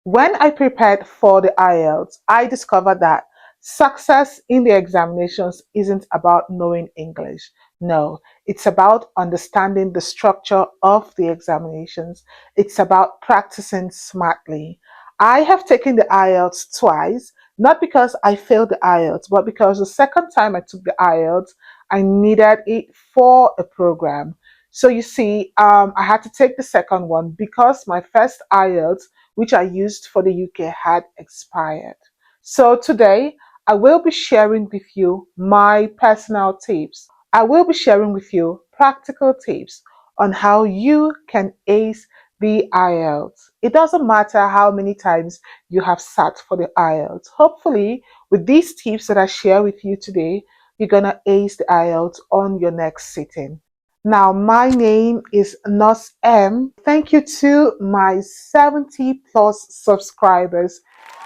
When I prepared for the IELTS, I discovered that success in the examinations isn't about knowing English. No, it's about understanding the structure of the examinations. It's about practicing smartly. I have taken the IELTS twice, not because I failed the IELTS, but because the second time I took the IELTS, I needed it for a program. So you see, I had to take the second one because my first IELTS, which I used for the UK, had expired. So today, I will be sharing with you my personal tips. I will be sharing with you practical tips on how you can ace the IELTS. It doesn't matter how many times you have sat for the IELTS. Hopefully, with these tips that I share with you today, you're going to ace the IELTS on your next sitting. Now, my name is Nos M. Thank you to my 70 plus subscribers.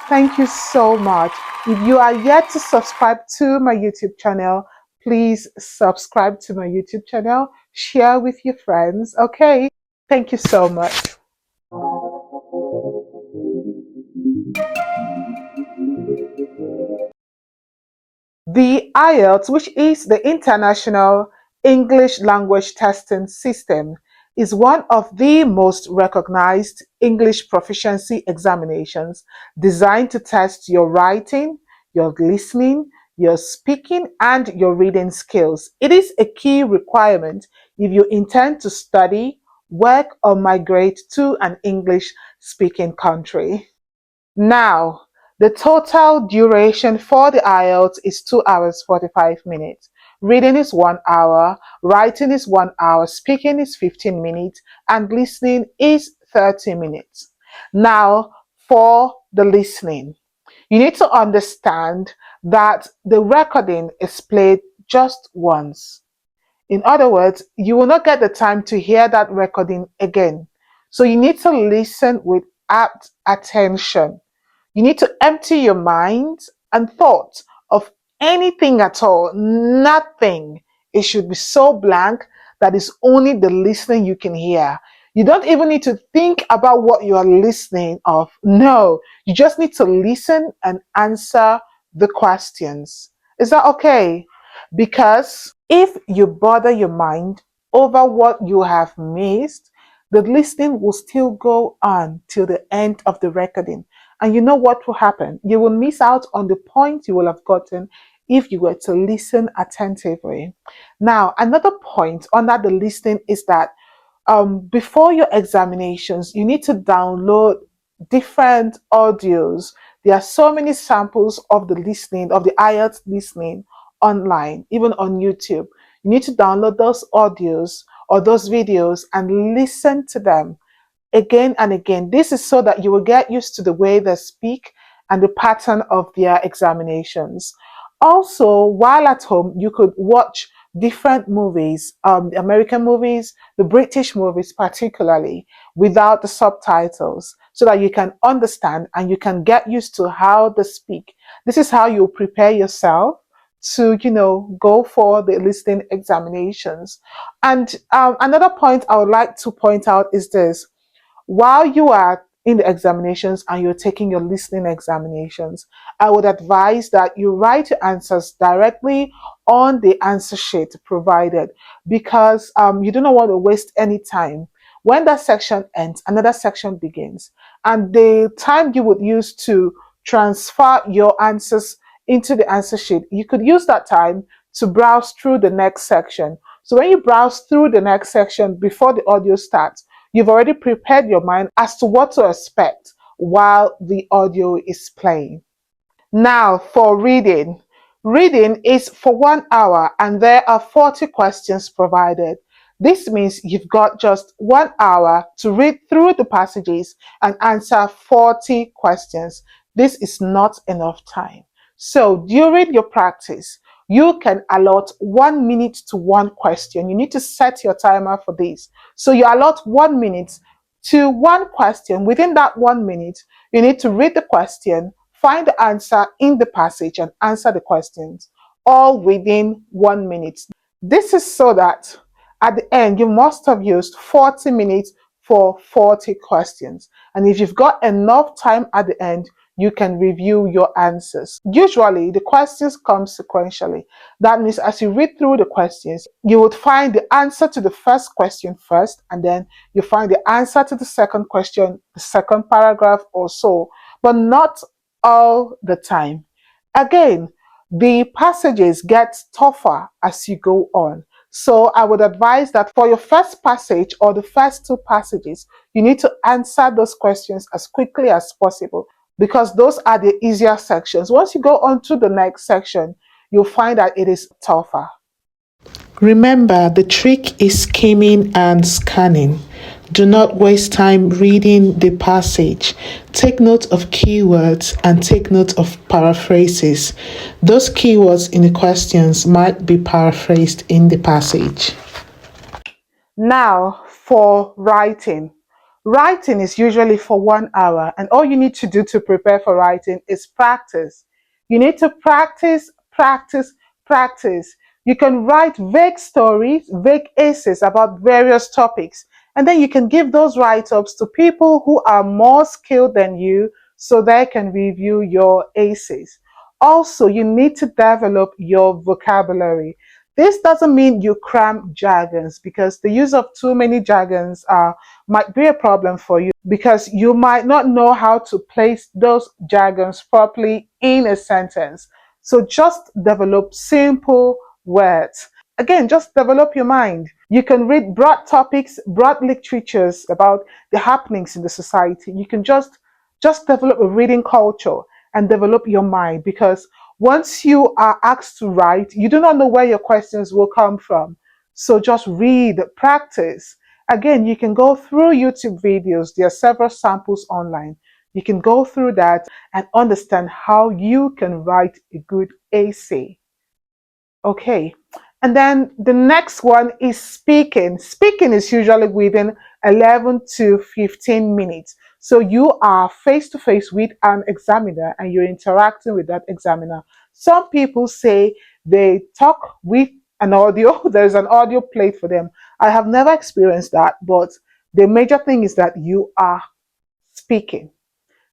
Thank you so much. If you are yet to subscribe to my YouTube channel, please subscribe to my YouTube channel, share with your friends. Okay, thank you so much. The IELTS, which is the International English Language Testing System, is one of the most recognized English proficiency examinations designed to test your writing, your listening, your speaking, and your reading skills. It is a key requirement if you intend to study, work, or migrate to an English speaking country. Now, the total duration for the IELTS is 2 hours 45 minutes. Reading is 1 hour, writing is 1 hour, speaking is 15 minutes, and listening is 30 minutes. Now, for the listening, you need to understand that the recording is played just once. In other words, you will not get the time to hear that recording again. So you need to listen with apt attention. You need to empty your mind and thoughts of anything at all, nothing. It should be so blank that it's only the listening you can hear. You don't even need to think about what you are listening of. No, you just need to listen and answer the questions. Is that okay? Because if you bother your mind over what you have missed, the listening will still go on till the end of the recording. And you know what will happen? You will miss out on the point you will have gotten if you were to listen attentively. Now, another point under the listening is that before your examinations, you need to download different audios. There are so many samples of the listening, of the IELTS listening online, even on YouTube. You need to download those audios or those videos and listen to them again and again. This is so that you will get used to the way they speak and the pattern of their examinations. Also, while at home, you could watch different movies, the American movies, the British movies, particularly without the subtitles, so that you can understand and you can get used to how they speak. This is how you prepare yourself to, go for the listening examinations. And another point I would like to point out is this: while you are in the examinations and you're taking your listening examinations, I would advise that you write your answers directly on the answer sheet provided, because you do not want to waste any time. When that section ends, another section begins. And the time you would use to transfer your answers into the answer sheet, you could use that time to browse through the next section. So when you browse through the next section before the audio starts, you've already prepared your mind as to what to expect while the audio is playing. Now, for reading. Reading is for 1 hour and there are 40 questions provided. This means you've got just 1 hour to read through the passages and answer 40 questions. This is not enough time. So during your practice, you can allot 1 minute to one question. You need to set your timer for this. So you allot 1 minute to one question. Within that 1 minute, you need to read the question, find the answer in the passage, and answer the questions, all within 1 minute. This is so that at the end, you must have used 40 minutes for 40 questions. And if you've got enough time at the end, you can review your answers. Usually, the questions come sequentially. That means as you read through the questions, you would find the answer to the first question first, and then you find the answer to the second question, the second paragraph or so, but not all the time. Again, the passages get tougher as you go on. So I would advise that for your first passage or the first two passages, you need to answer those questions as quickly as possible because those are the easier sections. Once you go on to the next section, you'll find that it is tougher. Remember, the trick is skimming and scanning. Do not waste time reading the passage. Take note of keywords and take note of paraphrases. Those keywords in the questions might be paraphrased in the passage. Now, for writing. Writing is usually for 1 hour, and all you need to do to prepare for writing is practice. You need to practice, practice, practice. You can write vague stories, vague essays about various topics, and then you can give those write ups to people who are more skilled than you so they can review your essays. Also, you need to develop your vocabulary. This doesn't mean you cram jargons because the use of too many jargons might be a problem for you because you might not know how to place those jargons properly in a sentence. So just develop simple words. Again, just develop your mind. You can read broad topics, broad literatures about the happenings in the society. You can just develop a reading culture and develop your mind because once you are asked to write, you do not know where your questions will come from. So just read, practice. Again, you can go through YouTube videos. There are several samples online. You can go through that and understand how you can write a good essay. Okay. And then the next one is speaking. Speaking is usually within 11 to 15 minutes. So you are face to face with an examiner and you're interacting with that examiner. Some people say they talk with an audio, there's an audio played for them. I have never experienced that, but the major thing is that you are speaking.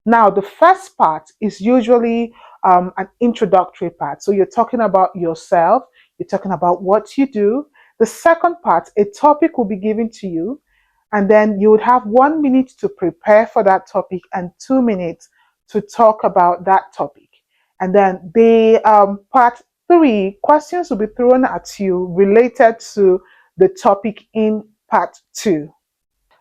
Now, the first part is usually an introductory part. So you're talking about yourself, you're talking about what you do. The second part, a topic will be given to you, and then you would have 1 minute to prepare for that topic and 2 minutes to talk about that topic. And then the part three, questions will be thrown at you related to the topic in part two.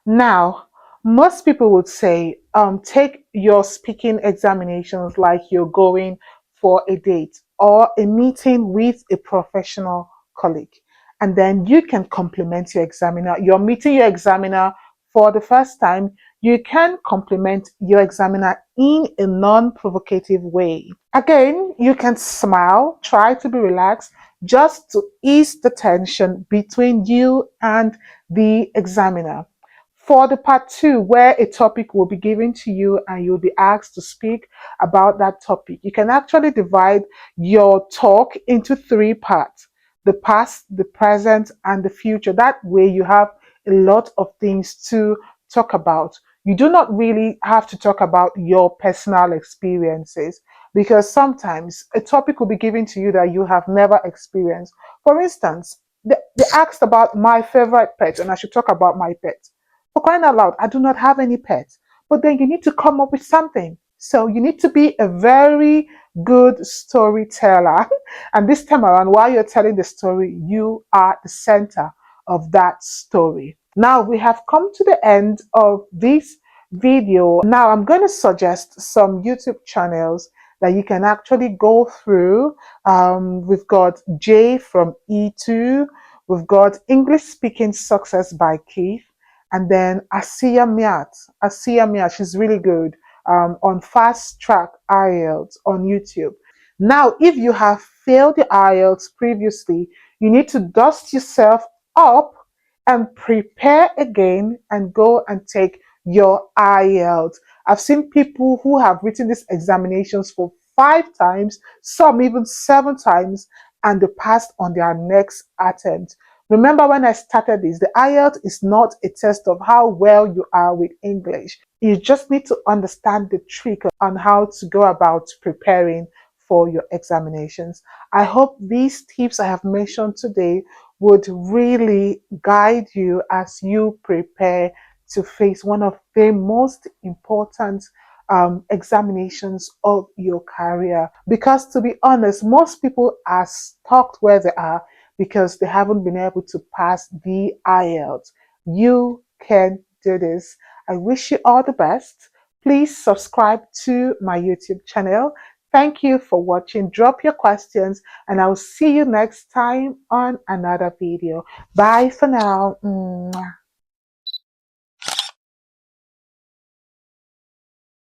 Now, most people would say, take your speaking examinations like you're going for a date or a meeting with a professional colleague. And then you can compliment your examiner. You're meeting your examiner for the first time. You can compliment your examiner in a non provocative way. Again, you can smile, try to be relaxed, just to ease the tension between you and the examiner. For the part two, where a topic will be given to you and you'll be asked to speak about that topic, you can actually divide your talk into three parts: the past, the present, and the future. That way, you have a lot of things to talk about. You do not really have to talk about your personal experiences because sometimes a topic will be given to you that you have never experienced. For instance, they asked about my favorite pet, and I should talk about my pet. For crying out loud, I do not have any pets. But then you need to come up with something. So you need to be a very good storyteller. And this time around, while you're telling the story, you are the center of that story. Now we have come to the end of this video. Now I'm going to suggest some YouTube channels that you can actually go through. We've got Jay from E2. We've got English Speaking Success by Keith. And then Asiya Miat. Asiya Miat, she's really good on Fast Track IELTS on YouTube. Now, if you have failed the IELTS previously, you need to dust yourself up and prepare again and go and take your IELTS. I've seen people who have written these examinations for 5 times, some even 7 times, and they passed on their next attempt. Remember when I started this, the IELTS is not a test of how well you are with English. You just need to understand the trick on how to go about preparing for your examinations. I hope these tips I have mentioned today would really guide you as you prepare to face one of the most important examinations of your career. Because to be honest, most people are stuck where they are because they haven't been able to pass the IELTS. You can do this. I wish you all the best. Please subscribe to my YouTube channel. Thank you for watching. Drop your questions and I'll see you next time on another video. Bye for now. Mwah.